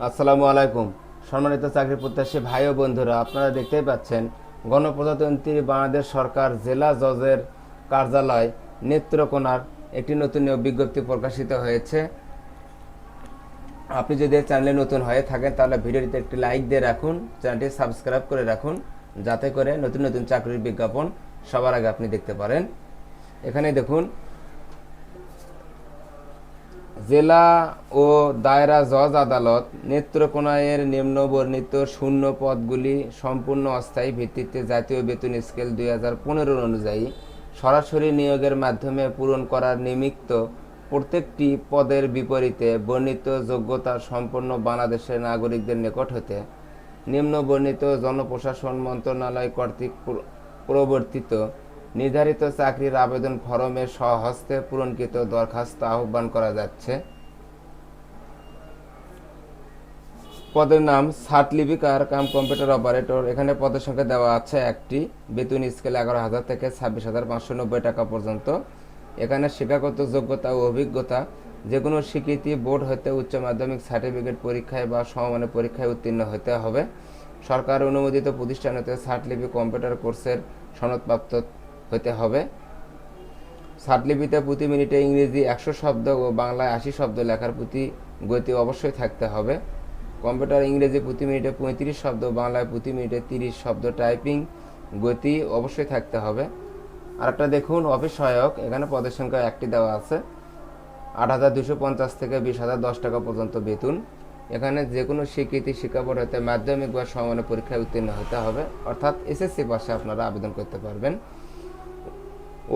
আসসালামু আলাইকুম। সম্মানিত চাকরি প্রত্যাশী ভাই ও বন্ধুরা, আপনারা দেখতেই পাচ্ছেন গণপ্রজাতন্ত্রী বাংলাদেশ সরকার জেলা জজের কার্যালয় নেত্রকোনার একটি নতুন নিয়োগ বিজ্ঞপ্তি প্রকাশিত হয়েছে। আপনি যদি এই চ্যানেলে নতুন হয়ে থাকেন তাহলে ভিডিওটিতে একটি লাইক দিয়ে রাখুন, চ্যানেলটি সাবস্ক্রাইব করে রাখুন, যাতে করে নতুন নতুন চাকরির বিজ্ঞাপন সবার আগে আপনি দেখতে পারেন। এখানে দেখুন, জেলা ও দায়রা জজ আদালত নেত্রকোনার নিম্নবর্ণিত শূন্য পদগুলি সম্পূর্ণ অস্থায়ী ভিত্তিতে জাতীয় বেতন স্কেল 2015 অনুযায়ী সরাসরি নিয়োগের মাধ্যমে পূরণ করার নিমিত্ত প্রত্যেকটি পদের বিপরীতে বর্ণিত যোগ্যতা সম্পন্ন বাংলাদেশের নাগরিকদের নিকট হতে নিম্নবর্ণিত জনপ্রশাসন মন্ত্রণালয় কর্তৃক প্রবর্তিত নির্ধারিত চাকরির আবেদন ফরমে স্বহস্তে পূরণকৃত দরখাস্ত আহ্বান করা যাচ্ছে। পদের নাম সার্ট লিপিকার কাম কম্পিউটার অপারেটর। এখানে পদের সংখ্যা দেওয়া আছে একটি। বেতন স্কেল 11,000 থেকে 26,590 টাকা পর্যন্ত। এখানে শিক্ষাগত যোগ্যতা ও অভিজ্ঞতা যে কোনো স্বীকৃতি বোর্ড হতে উচ্চ মাধ্যমিক সার্টিফিকেট পরীক্ষায় বা সমমানের পরীক্ষায় উত্তীর্ণ হতে হবে। সরকার অনুমোদিত প্রতিষ্ঠান হতে সার্টলিপি কম্পিউটার কোর্সের সনদপ্রাপ্ত হতে হবে। সার্টলিপিতে প্রতি মিনিটে ইংরেজি 100 শব্দ ও বাংলায় 80 শব্দ লেখার প্রতি গতি অবশ্যই থাকতে হবে। কম্পিউটার ইংরেজি প্রতি মিনিটে 35 শব্দ, বাংলায় প্রতি মিনিটে 30 শব্দ টাইপিং গতি অবশ্যই থাকতে হবে। আরেকটা দেখুন, অফিস সহায়ক। এখানে পদের সংখ্যা একটি দেওয়া আছে। 8,250 থেকে 20,010 টাকা পর্যন্ত বেতন। এখানে যে কোনো স্বীকৃতি শিক্ষা বোর্ড হতে মাধ্যমিক বা সমমানের পরীক্ষায় উত্তীর্ণ হতে হবে, অর্থাৎ এসএসসি পাশে আপনারা আবেদন করতে পারবেন।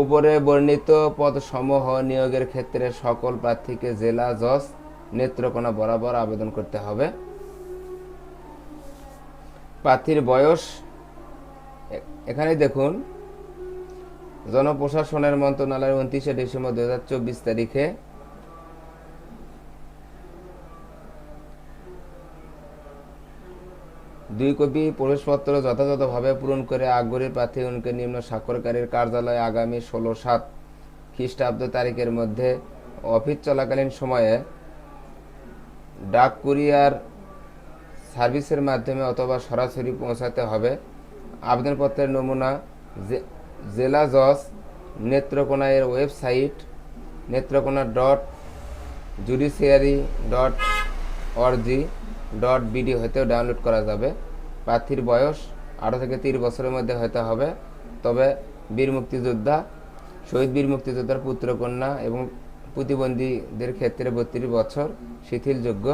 উপরে বর্ণিত পদসমূহ নিয়োগের ক্ষেত্রে সকল প্রার্থীকে জেলা জজ নেত্রকোনা বরাবর আবেদন করতে হবে। প্রার্থীর বয়স এখানে দেখুন, জনপ্রশাসনের মন্ত্রণালয়ের 29শে ডিসেম্বর 2024 তারিখে দুই কপি প্রবেশপত্র যথাযথভাবে পূরণ করে আগ্রহী প্রার্থীগণকে নিম্ন স্বাক্ষরকারীর কার্যালয়ে আগামী 16/7 খ্রিস্টাব্দ তারিখের মধ্যে অফিস চলাকালীন সময়ে ডাক কুরিয়ার সার্ভিসের মাধ্যমে অথবা সরাসরি পৌঁছাতে হবে। আবেদনপত্রের নমুনা জেলা জজ নেত্রকোনা এর ওয়েবসাইট netrokona.judiciary.org.bd হতেও ডাউনলোড করা যাবে। প্রার্থীর বয়স 18 থেকে 30 বছরের মধ্যে হতে হবে। তবে বীর মুক্তিযোদ্ধা, শহীদ বীর মুক্তিযোদ্ধার পুত্রকন্যা এবং প্রতিবন্ধীদের ক্ষেত্রে 32 বছর শিথিলযোগ্য।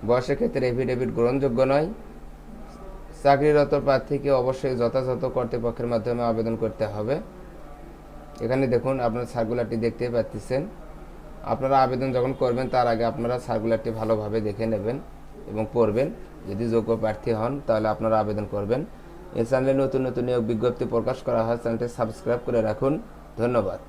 বয়সের ক্ষেত্রে এফিডেভিট গ্রহণযোগ্য নয়। চাকরিরত প্রার্থীকে অবশ্যই যথাযথ কর্তৃপক্ষের মাধ্যমে আবেদন করতে হবে। এখানে দেখুন, আপনারা সার্কুলারটি দেখতে পাচ্ছেন। আপনারা আবেদন যখন করবেন তার আগে আপনারা সার্কুলারটি ভালোভাবে দেখে নেবেন এবং পড়বেন। যদি যোগ্য প্রার্থী হন তাহলে আপনারা আবেদন করবেন। এই চ্যানেলে নতুন নতুন নিয়োগ বিজ্ঞপ্তি প্রকাশ করা হয়, চ্যানেলটি সাবস্ক্রাইব করে রাখুন। ধন্যবাদ।